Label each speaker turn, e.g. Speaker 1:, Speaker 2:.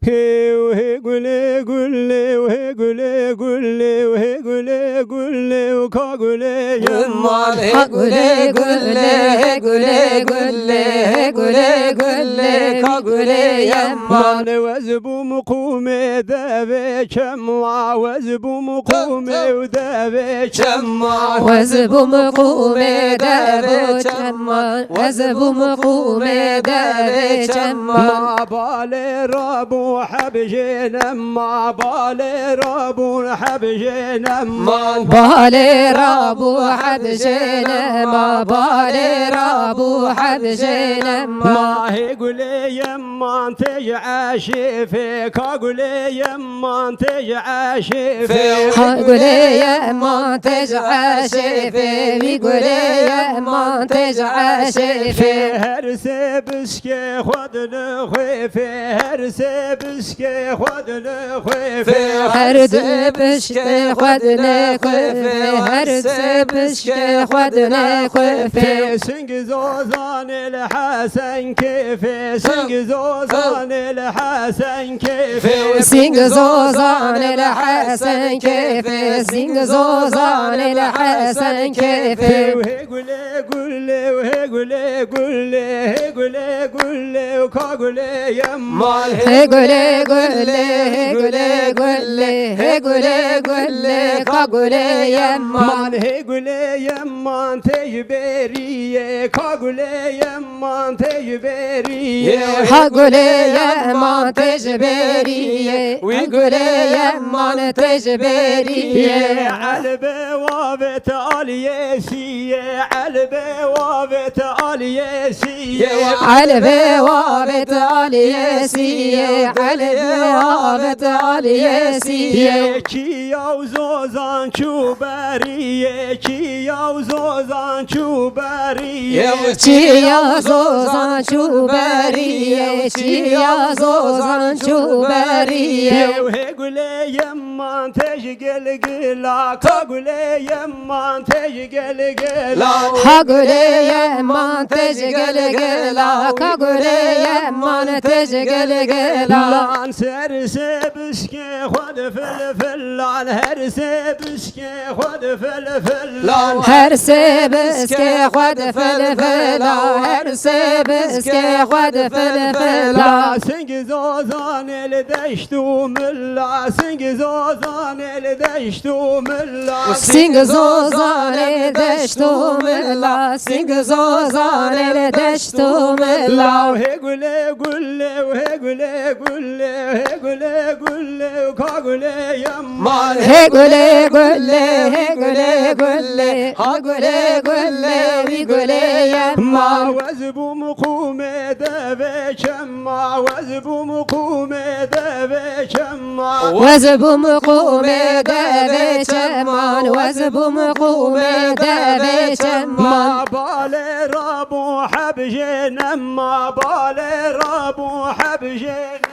Speaker 1: وهي قولي قولي وهي قولي قولي وهي قولي قولي وكاقولي
Speaker 2: يمان هي قولي قولي قولي قولي قولي قولي كاقولي يمان
Speaker 1: وزبو مقومي ذابي شمع وزبو مقومي وذابي شمع
Speaker 2: وزبو مقومي ذابي شمع وزبو مقومي ذابي شمع
Speaker 1: ما بالي رابو حبجينا ما بالي رابو حبجينا ما
Speaker 2: بالي رابو حبجينا ما بالي رابو حبجينا
Speaker 1: ما هي قولي يما تجعشي فيك قولي يما تجعشي فيك
Speaker 2: قولي يما تجعشي فيك قولي يما تجعشي فيك
Speaker 1: هرسي بسكي خدن خويفي هرسي بسكي خدن خويفي
Speaker 2: هرسي بسكي خدن خويفي هرسي بسكي خدن خويفي
Speaker 1: سنگ زوزان الحسن كيفي سنگ زوزان الحسن كيفي
Speaker 2: سنگ زوزان الحسن كيفي سنگ زوزان الحسن كيفي
Speaker 1: وهي قولي قولي وهي قولي قولي هي قولي قولي وكاقولي يما
Speaker 2: هي قولي قولي هي قولي قولي هي قولي قولي كاقولي يما
Speaker 1: هي قولي يما تجبريه كاقولي يما تجبريه
Speaker 2: قولي يما تجبريه وقولي يما تجبريه
Speaker 1: على بوابة الياسية على بوابة الياسية
Speaker 2: على بوابة الياسية على بوابة الياسية
Speaker 1: كيا وزوزان شوبارية كيا وزوزان شوبارية
Speaker 2: كيا زوزان شوبارية كيا زوزان شوبارية
Speaker 1: وهي قولي يما تشقل قلا كقولي يما تشقل قلا
Speaker 2: قولي يما تشقل قلا كقولي يما تشقل قلا
Speaker 1: لان سرسي بسكي خد فلفل لان هرسي بسكي خد فلفل
Speaker 2: هرسي بسكي خد فلفل هرسي بسكي خد فلفل
Speaker 1: سنگ زوزان الدشتو ملا سنگ زوزان الدشتو ملا
Speaker 2: سنگ زوزان الدشتو ملا سنگ زوزان الدشتو ملا
Speaker 1: وهي قولي قولي وهي قولي قولي وهي قولي قولي وكاقولي يما
Speaker 2: هي قولي قولي هي قولي قولي ها قولي قولي ويقولي يما
Speaker 1: وزبو مقومي ذابي شما وزبو مقومي ذابي شما
Speaker 2: وزبو مقومي ذابي شمان وزبو مقومي ذابي شمان
Speaker 1: ما بالي رابو حبجينا ما بالي رابو حبجينا